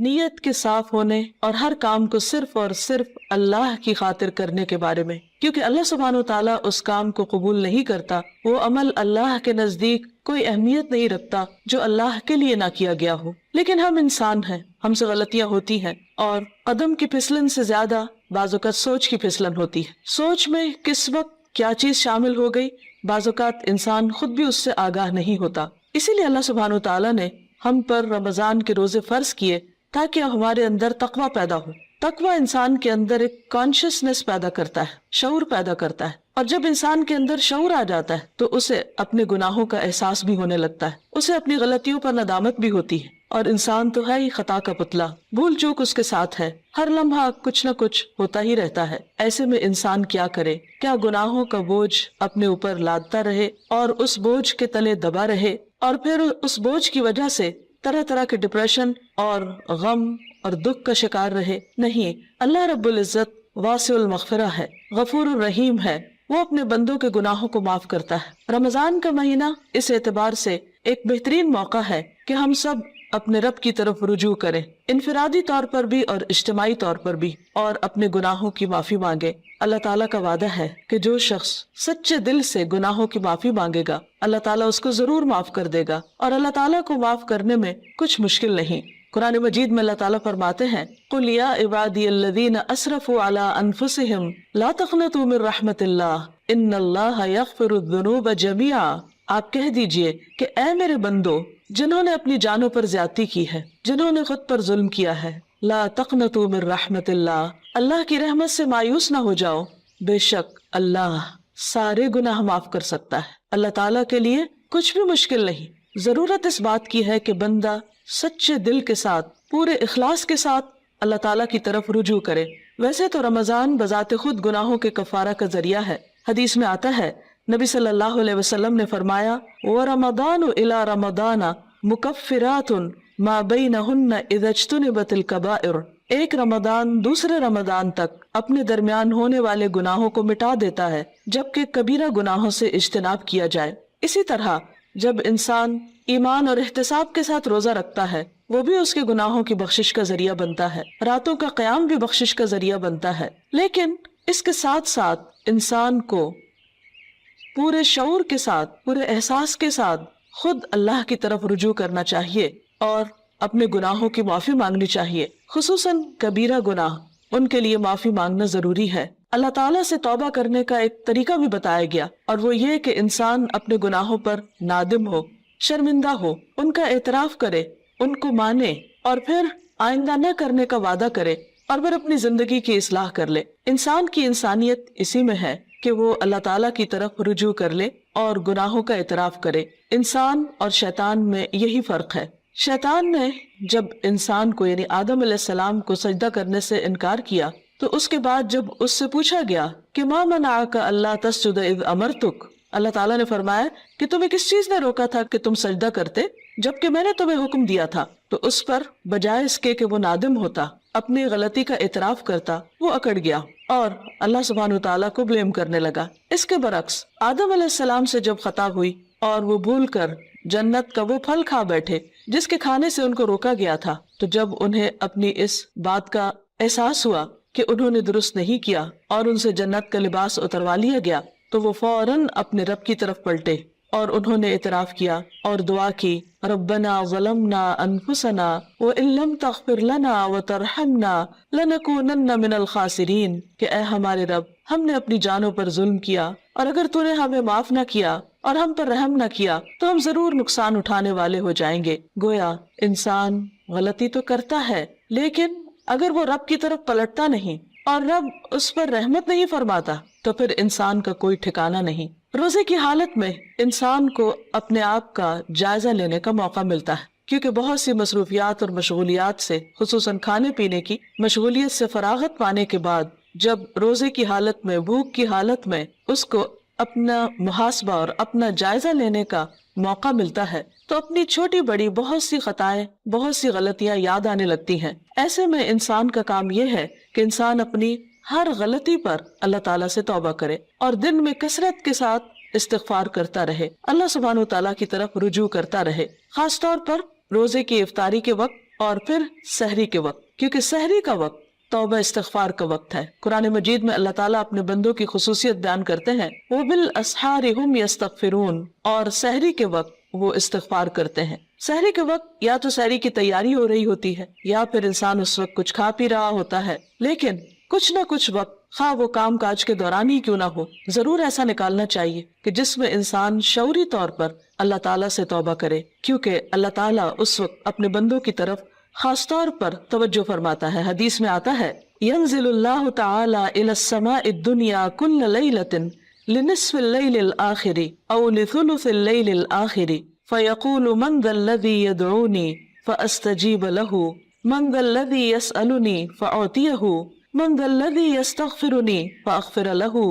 نیت کے صاف ہونے اور ہر کام کو صرف اور صرف اللہ کی خاطر کرنے کے بارے میں، کیونکہ اللہ سبحانہ و تعالیٰ اس کام کو قبول نہیں کرتا، وہ عمل اللہ کے نزدیک کوئی اہمیت نہیں رکھتا جو اللہ کے لیے نہ کیا گیا ہو۔ لیکن ہم انسان ہیں، ہم سے غلطیاں ہوتی ہیں، اور قدم کی پھسلن سے زیادہ بعض اوقات سوچ کی پھسلن ہوتی ہے۔ سوچ میں کس وقت کیا چیز شامل ہو گئی، بعض اوقات انسان خود بھی اس سے آگاہ نہیں ہوتا۔ اسی لیے اللہ سبحانہ و تعالیٰ نے ہم پر رمضان کے روزے فرض کیے تاکہ ہمارے اندر تقویٰ پیدا ہو۔ تقویٰ انسان کے اندر ایک کانشیسنس پیدا کرتا ہے، شعور پیدا کرتا ہے، اور جب انسان کے اندر شعور آ جاتا ہے تو اسے اپنے گناہوں کا احساس بھی ہونے لگتا ہے، اسے اپنی غلطیوں پر ندامت بھی ہوتی ہے، اور انسان تو ہے ہی خطا کا پتلا، بھول چوک اس کے ساتھ ہے، ہر لمحہ کچھ نہ کچھ ہوتا ہی رہتا ہے۔ ایسے میں انسان کیا کرے؟ کیا گناہوں کا بوجھ اپنے اوپر لادتا رہے اور اس بوجھ کے تلے دبا رہے، اور پھر اس بوجھ کی وجہ سے طرح طرح کے ڈپریشن اور غم اور دکھ کا شکار رہے؟ نہیں، اللہ رب العزت واسع المغفرہ ہے، غفور الرحیم ہے، وہ اپنے بندوں کے گناہوں کو معاف کرتا ہے۔ رمضان کا مہینہ اس اعتبار سے ایک بہترین موقع ہے کہ ہم سب اپنے رب کی طرف رجوع کریں، انفرادی طور پر بھی اور اجتماعی طور پر بھی، اور اپنے گناہوں کی معافی مانگے۔ اللہ تعالیٰ کا وعدہ ہے کہ جو شخص سچے دل سے گناہوں کی معافی مانگے گا، اللہ تعالیٰ اس کو ضرور معاف کر دے گا، اور اللہ تعالیٰ کو معاف کرنے میں کچھ مشکل نہیں۔ قرآن مجید میں اللہ تعالیٰ فرماتے ہیں، قُلْ يَا عِبَادِيَ الَّذِينَ أَسْرَفُوا عَلَىٰ أَنفُسِهِمْ لَا تَقْنَطُوا مِن رَحْمَةِ اللَّهِ إِنَّ اللَّهَ يَغْفِرُ الذُّنُوبَ جَمِيعًا۔ آپ کہہ دیجئے کہ اے میرے بندو، جنہوں نے اپنی جانوں پر زیادتی کی ہے، جنہوں نے خود پر ظلم کیا ہے، لا تقنطوا من رحمت اللہ، اللہ کی رحمت سے مایوس نہ ہو جاؤ، بے شک اللہ سارے گناہ معاف کر سکتا ہے۔ اللہ تعالیٰ کے لیے کچھ بھی مشکل نہیں۔ ضرورت اس بات کی ہے کہ بندہ سچے دل کے ساتھ، پورے اخلاص کے ساتھ اللہ تعالیٰ کی طرف رجوع کرے۔ ویسے تو رمضان بذات خود گناہوں کے کفارہ کا ذریعہ ہے۔ حدیث میں آتا ہے، نبی صلی اللہ علیہ وسلم نے فرمایا، وَرَمَضَانُ إِلَى رَمَضَانَ مُكَفِّرَاتٌ مَا بَيْنَهُنَّ إِذَا اجْتُنِبَتِ الْكَبَائِرُ۔ ایک رمضان دوسرے رمضان تک اپنے درمیان ہونے والے گناہوں کو مٹا دیتا ہے جبکہ کبیرہ گناہوں سے اجتناب کیا جائے۔ اسی طرح جب انسان ایمان اور احتساب کے ساتھ روزہ رکھتا ہے، وہ بھی اس کے گناہوں کی بخشش کا ذریعہ بنتا ہے، راتوں کا قیام بھی بخشش کا ذریعہ بنتا ہے۔ لیکن اس کے ساتھ ساتھ انسان کو پورے شعور کے ساتھ، پورے احساس کے ساتھ خود اللہ کی طرف رجوع کرنا چاہیے اور اپنے گناہوں کی معافی مانگنی چاہیے، خصوصاً کبیرہ گناہ، ان کے لیے معافی مانگنا ضروری ہے۔ اللہ تعالیٰ سے توبہ کرنے کا ایک طریقہ بھی بتایا گیا، اور وہ یہ کہ انسان اپنے گناہوں پر نادم ہو، شرمندہ ہو، ان کا اعتراف کرے، ان کو مانے، اور پھر آئندہ نہ کرنے کا وعدہ کرے، اور پھر اپنی زندگی کی اصلاح کر لے۔ انسان کی انسانیت اسی میں ہے کہ وہ اللہ تعالیٰ کی طرف رجوع کر لے اور گناہوں کا اعتراف کرے۔ انسان اور شیطان میں یہی فرق ہے۔ شیطان نے جب انسان کو یعنی آدم علیہ السلام کو سجدہ کرنے سے انکار کیا تو اس کے بعد جب اس سے پوچھا گیا کہ ما منعک الا تسجد اذ امرتک، اللہ تعالیٰ نے فرمایا کہ تمہیں کس چیز نے روکا تھا کہ تم سجدہ کرتے جبکہ میں نے تمہیں حکم دیا تھا، تو اس پر بجائے اس کے کہ وہ نادم ہوتا، اپنی غلطی کا اعتراف کرتا، وہ اکڑ گیا اور اللہ سبحانہ وتعالیٰ کو بلیم کرنے لگا۔ اس کے برعکس آدم علیہ السلام سے جب خطا ہوئی اور وہ بھول کر جنت کا وہ پھل کھا بیٹھے جس کے کھانے سے ان کو روکا گیا تھا، تو جب انہیں اپنی اس بات کا احساس ہوا کہ انہوں نے درست نہیں کیا اور ان سے جنت کا لباس اتروا لیا گیا، تو وہ فوراً اپنے رب کی طرف پلٹے اور انہوں نے اعتراف کیا اور دعا کی، ربنا ظلمنا انفسنا وان لم تغفر لنا وترحمنا لنکونن من الخاسرین، کہ اے ہمارے رب، ہم نے اپنی جانوں پر ظلم کیا اور اگر تو نے ہمیں معاف نہ کیا اور ہم پر رحم نہ کیا تو ہم ضرور نقصان اٹھانے والے ہو جائیں گے۔ گویا انسان غلطی تو کرتا ہے، لیکن اگر وہ رب کی طرف پلٹتا نہیں اور رب اس پر رحمت نہیں فرماتا تو پھر انسان کا کوئی ٹھکانہ نہیں۔ روزے کی حالت میں انسان کو اپنے آپ کا جائزہ لینے کا موقع ملتا ہے، کیونکہ بہت سی مصروفیات اور مشغولیات سے، خصوصاً کھانے پینے کی مشغولیت سے فراغت پانے کے بعد جب روزے کی حالت میں، بھوک کی حالت میں اس کو اپنا محاسبہ اور اپنا جائزہ لینے کا موقع ملتا ہے تو اپنی چھوٹی بڑی بہت سی خطائیں، بہت سی غلطیاں یاد آنے لگتی ہیں۔ ایسے میں انسان کا کام یہ ہے کہ انسان اپنی ہر غلطی پر اللہ تعالیٰ سے توبہ کرے اور دن میں کثرت کے ساتھ استغفار کرتا رہے، اللہ سبحانہ و تعالیٰ کی طرف رجوع کرتا رہے، خاص طور پر روزے کی افطاری کے وقت اور پھر سحری کے وقت، کیونکہ سحری کا وقت توبہ استغفار کا وقت ہے۔ قرآن مجید میں اللہ تعالیٰ اپنے بندوں کی خصوصیت بیان کرتے ہیں، وَبِالْأَسْحَارِ هُمْ يَسْتَغْفِرُونَ، اور سحری کے وقت وہ استغفار کرتے ہیں۔ سحری کے وقت یا تو سحری کی تیاری ہو رہی ہوتی ہے یا پھر انسان اس وقت کچھ کھا پی رہا ہوتا ہے، لیکن کچھ نہ کچھ وقت، خواہ وہ کام کاج کے دوران ہی کیوں نہ ہو، ضرور ایسا نکالنا چاہیے کہ جس میں انسان شعوری طور پر اللہ تعالیٰ سے توبہ کرے، کیونکہ اللہ تعالیٰ اس وقت اپنے بندوں کی طرف خاص طور پر توجہ فرماتا ہے۔ حدیث میں آتا ہے، ينزل اللہ تعالی الى السماء الدنیا كل ليلة لنصف الليل الآخر او لثلث الليل الآخر فيقول من ذا الذي يدعوني فأستجيب له من ذا الذي يسألني فأعطيه من ذا الذي يستغفرني فأغفر له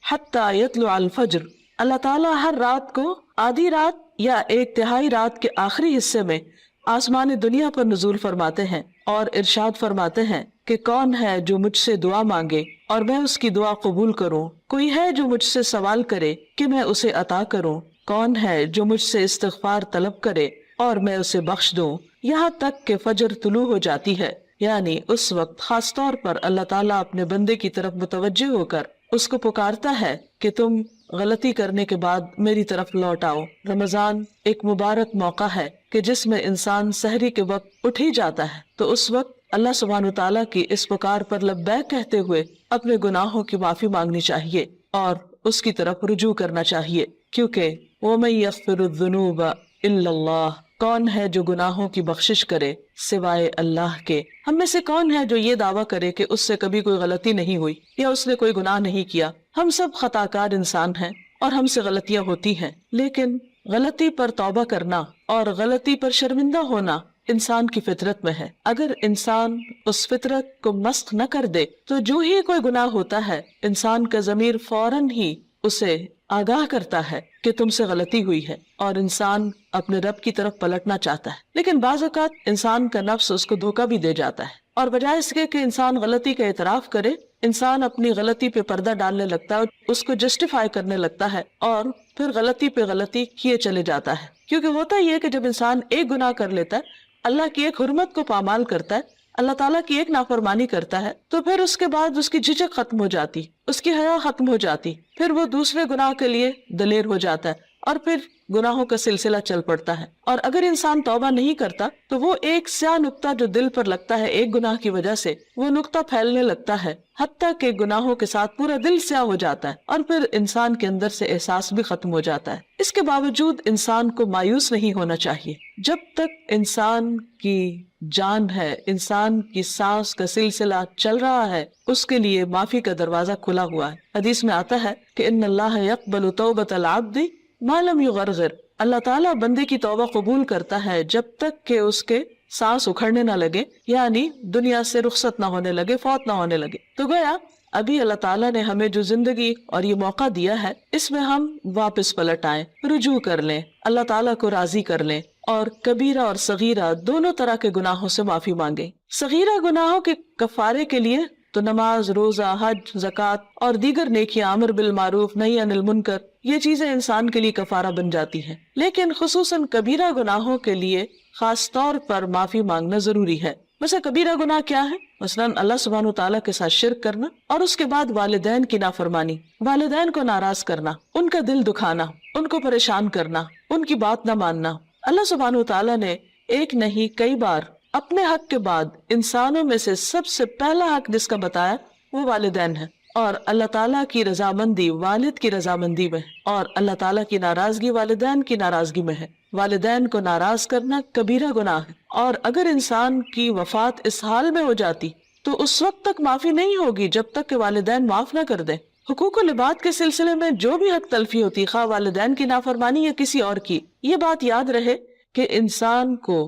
حتى يطلع الفجر۔ اللہ تعالیٰ ہر رات کو آدھی رات یا ایک تہائی رات کے آخری حصے میں آسمان دنیا پر نزول فرماتے ہیں اور ارشاد فرماتے ہیں کہ کون ہے جو مجھ سے دعا مانگے اور میں اس کی دعا قبول کروں، کوئی ہے جو مجھ سے سوال کرے کہ میں اسے عطا کروں، کون ہے جو مجھ سے استغفار طلب کرے اور میں اسے بخش دوں، یہاں تک کہ فجر طلوع ہو جاتی ہے۔ یعنی اس وقت خاص طور پر اللہ تعالیٰ اپنے بندے کی طرف متوجہ ہو کر اس کو پکارتا ہے کہ تم غلطی کرنے کے بعد میری طرف لوٹ آؤ۔ رمضان ایک مبارک موقع ہے کہ جس میں انسان سحری کے وقت اٹھ ہی جاتا ہے، تو اس وقت اللہ سبحانہ وتعالیٰ کی اس پکار پر لبیک کہتے ہوئے اپنے گناہوں کی معافی مانگنی چاہیے اور اس کی طرف رجوع کرنا چاہیے، کیونکہ وَمَن يَغْفِرُ الذُّنُوبَ إِلَّا اللَّهُ، کون ہے جو گناہوں کی بخشش کرے سوائے اللہ کے۔ ہم میں سے کون ہے جو یہ دعویٰ کرے کہ اس سے کبھی کوئی غلطی نہیں ہوئی یا اس نے کوئی گناہ نہیں کیا؟ ہم سب خطا کار انسان ہیں اور ہم سے غلطیاں ہوتی ہیں، لیکن غلطی پر توبہ کرنا اور غلطی پر شرمندہ ہونا انسان کی فطرت میں ہے۔ اگر انسان اس فطرت کو مسخ نہ کر دے تو جو ہی کوئی گناہ ہوتا ہے انسان کا ضمیر فوراً ہی اسے آگاہ کرتا ہے کہ تم سے غلطی ہوئی ہے اور انسان اپنے رب کی طرف پلٹنا چاہتا ہے، لیکن بعض اوقات انسان کا نفس اس کو دھوکہ بھی دے جاتا ہے اور بجائے اس کے کہ انسان غلطی کا اعتراف کرے، انسان اپنی غلطی پہ پردہ ڈالنے لگتا ہے، اس کو جسٹیفائی کرنے لگتا ہے اور پھر غلطی پہ غلطی کیے چلے جاتا ہے۔ کیونکہ ہوتا یہ ہے کہ جب انسان ایک گناہ کر لیتا ہے، اللہ کی ایک حرمت کو پامال کرتا ہے، اللہ تعالیٰ کی ایک نافرمانی کرتا ہے، تو پھر اس کے بعد اس کی جھجک ختم ہو جاتی، اس کی حیا ختم ہو جاتی، پھر وہ دوسرے گناہ کے لیے دلیر ہو جاتا ہے اور پھر گناہوں کا سلسلہ چل پڑتا ہے۔ اور اگر انسان توبہ نہیں کرتا تو وہ ایک سیاہ نقطہ جو دل پر لگتا ہے ایک گناہ کی وجہ سے، وہ نقطہ پھیلنے لگتا ہے حتیٰ کہ گناہوں کے ساتھ پورا دل سیاہ ہو جاتا ہے اور پھر انسان کے اندر سے احساس بھی ختم ہو جاتا ہے۔ اس کے باوجود انسان کو مایوس نہیں ہونا چاہیے۔ جب تک انسان کی جان ہے، انسان کی سانس کا سلسلہ چل رہا ہے، اس کے لیے معافی کا دروازہ کھلا ہوا ہے۔ حدیث میں آتا ہے کہ ان اللہ یقبل توبۃ العبد ما لم یغرغر، اللہ تعالیٰ بندے کی توبہ قبول کرتا ہے جب تک کہ اس کے سانس اکھڑنے نہ لگے، یعنی دنیا سے رخصت نہ ہونے لگے، فوت نہ ہونے لگے۔ تو گویا ابھی اللہ تعالیٰ نے ہمیں جو زندگی اور یہ موقع دیا ہے، اس میں ہم واپس پلٹ آئیں، رجوع کر لیں، اللہ تعالیٰ کو راضی کر لیں اور کبیرہ اور صغیرہ دونوں طرح کے گناہوں سے معافی مانگیں۔ صغیرہ گناہوں کے کفارے کے لیے تو نماز، روزہ، حج، زکوٰۃ اور دیگر نیکیاں، امر بالمعروف، نہی عن المنکر، یہ چیزیں انسان کے لیے کفارہ بن جاتی ہیں، لیکن خصوصاً کبیرہ گناہوں کے لیے خاص طور پر معافی مانگنا ضروری ہے۔ مثلا کبیرہ گناہ کیا ہے؟ مثلاً اللہ سبحانہ وتعالیٰ کے ساتھ شرک کرنا اور اس کے بعد والدین کی نافرمانی، والدین کو ناراض کرنا، ان کا دل دکھانا، ان کو پریشان کرنا، ان کی بات نہ ماننا۔ اللہ سبحانہ وتعالیٰ نے ایک نہیں کئی بار اپنے حق کے بعد انسانوں میں سے سب سے پہلا حق جس کا بتایا وہ والدین ہے، اور اللہ تعالیٰ کی رضامندی والد کی رضامندی میں ہے اور اللہ تعالیٰ کی ناراضگی والدین کی ناراضگی میں ہے۔ والدین کو ناراض کرنا کبیرہ گناہ ہے، اور اگر انسان کی وفات اس حال میں ہو جاتی تو اس وقت تک معافی نہیں ہوگی جب تک کہ والدین معاف نہ کر دیں۔ حقوق و لباد کے سلسلے میں جو بھی حق تلفی ہوتی، خواہ والدین کی نافرمانی یا کسی اور کی، یہ بات یاد رہے کہ انسان کو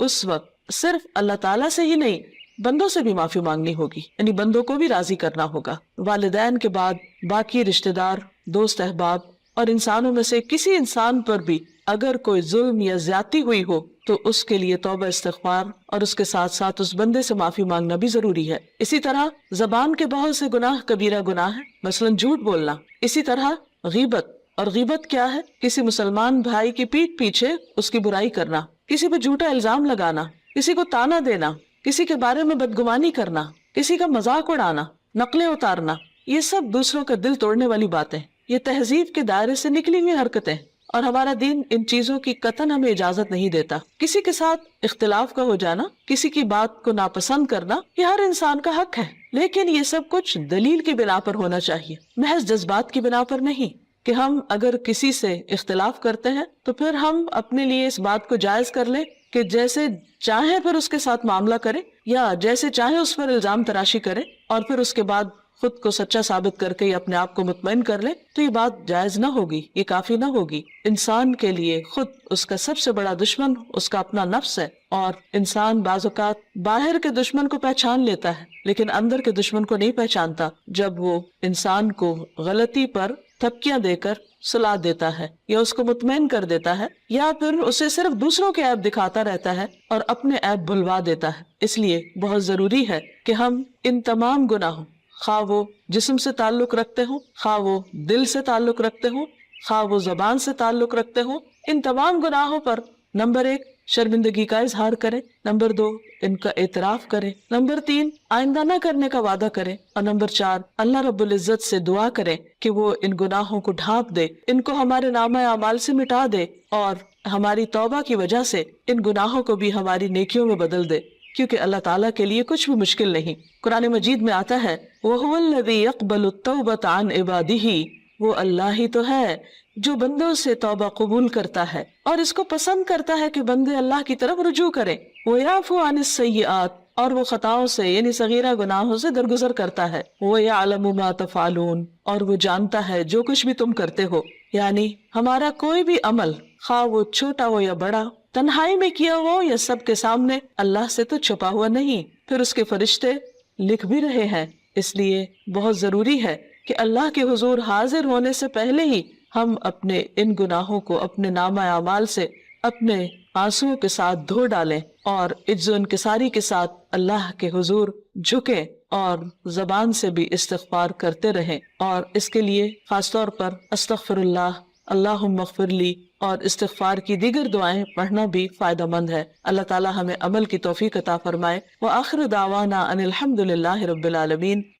اس وقت صرف اللہ تعالیٰ سے ہی نہیں، بندوں سے بھی معافی مانگنی ہوگی، یعنی بندوں کو بھی راضی کرنا ہوگا۔ والدین کے بعد باقی رشتہ دار، دوست احباب اور انسانوں میں سے کسی انسان پر بھی اگر کوئی ظلم یا زیادتی ہوئی ہو تو اس کے لیے توبہ استغفار اور اس کے ساتھ ساتھ اس بندے سے معافی مانگنا بھی ضروری ہے۔ اسی طرح زبان کے بہت سے گناہ کبیرہ گناہ ہے، مثلاً جھوٹ بولنا۔ اسی طرح غیبت، اور غیبت کیا ہے؟ کسی مسلمان بھائی کی پیٹھ پیچھے اس کی برائی کرنا، کسی پہ جھوٹا الزام لگانا، کسی کو تانا دینا، کسی کے بارے میں بدگمانی کرنا، کسی کا مذاق اڑانا، نقلیں اتارنا، یہ سب دوسروں کا دل توڑنے والی باتیں، یہ تہذیب کے دائرے سے نکلی ہوئی حرکتیں، اور ہمارا دین ان چیزوں کی قطعاً ہمیں اجازت نہیں دیتا۔ کسی کے ساتھ اختلاف کا ہو جانا، کسی کی بات کو ناپسند کرنا، یہ ہر انسان کا حق ہے، لیکن یہ سب کچھ دلیل کی بنا پر ہونا چاہیے، محض جذبات کی بنا پر نہیں، کہ ہم اگر کسی سے اختلاف کرتے ہیں تو پھر ہم اپنے لیے اس بات کو جائز کر لیں کہ جیسے چاہے پھر اس کے ساتھ معاملہ کرے، یا جیسے چاہے اس پر الزام تراشی کرے، اور پھر اس کے بعد خود کو سچا ثابت کر کے یا اپنے آپ کو مطمئن کر لے، تو یہ بات جائز نہ ہوگی، یہ کافی نہ ہوگی۔ انسان کے لیے خود اس کا سب سے بڑا دشمن اس کا اپنا نفس ہے، اور انسان بعض اوقات باہر کے دشمن کو پہچان لیتا ہے لیکن اندر کے دشمن کو نہیں پہچانتا، جب وہ انسان کو غلطی پر تھپکیاں دے کر سلا دیتا ہے، یا اس کو مطمئن کر دیتا ہے، یا پھر اسے صرف دوسروں کے عیب دکھاتا رہتا ہے اور اپنے عیب بھلوا دیتا ہے۔ اس لیے بہت ضروری ہے کہ ہم ان تمام گناہوں، خواہ وہ جسم سے تعلق رکھتے ہوں، خواہ وہ دل سے تعلق رکھتے ہوں، خواہ وہ زبان سے تعلق رکھتے ہوں، ان تمام گناہوں پر نمبر 1 شرمندگی کا اظہار کریں، نمبر 2 ان کا اعتراف کریں، نمبر 3 آئندہ نہ کرنے کا وعدہ کریں، اور نمبر 4 اللہ رب العزت سے دعا کریں کہ وہ ان گناہوں کو ڈھانپ دے، ان کو ہمارے نامہ اعمال سے مٹا دے، اور ہماری توبہ کی وجہ سے ان گناہوں کو بھی ہماری نیکیوں میں بدل دے، کیونکہ اللہ تعالیٰ کے لیے کچھ بھی مشکل نہیں۔ قرآن مجید میں آتا ہے وَهُوَ الَّذِي يَقْبَلُ التَّوْبَةَ عَنْ عِبَادِهِ، وہ اللہ ہی تو ہے جو بندوں سے توبہ قبول کرتا ہے اور اس کو پسند کرتا ہے کہ بندے اللہ کی طرف رجوع کریں۔ وَيَعْفُو عَنِ السَّيِّئَاتِ، اور وہ خطاؤں سے یعنی صغیرہ گناہوں سے درگزر کرتا ہے۔ وَيَعْلَمُ مَا تَفْعَلُونَ، اور وہ جانتا ہے جو کچھ بھی تم کرتے ہو، یعنی ہمارا کوئی بھی عمل خواہ وہ چھوٹا ہو یا بڑا، تنہائی میں کیا ہو یا سب کے سامنے، اللہ سے تو چھپا ہوا نہیں، پھر اس کے فرشتے لکھ بھی رہے ہیں۔ اس لیے بہت ضروری ہے کہ اللہ کے حضور حاضر ہونے سے پہلے ہی ہم اپنے ان گناہوں کو اپنے نامہ اعمال سے اپنے آنسوؤں کے ساتھ دھو ڈالیں، اور عجز و انکساری کے ساتھ اللہ کے حضور جھکیں، اور زبان سے بھی استغفار کرتے رہیں، اور اس کے لیے خاص طور پر استغفر اللہ، اللہم اغفر لی اور استغفار کی دیگر دعائیں پڑھنا بھی فائدہ مند ہے۔ اللہ تعالی ہمیں عمل کی توفیق عطا فرمائے۔ وآخر دعوانا ان الحمد للہ رب العالمین۔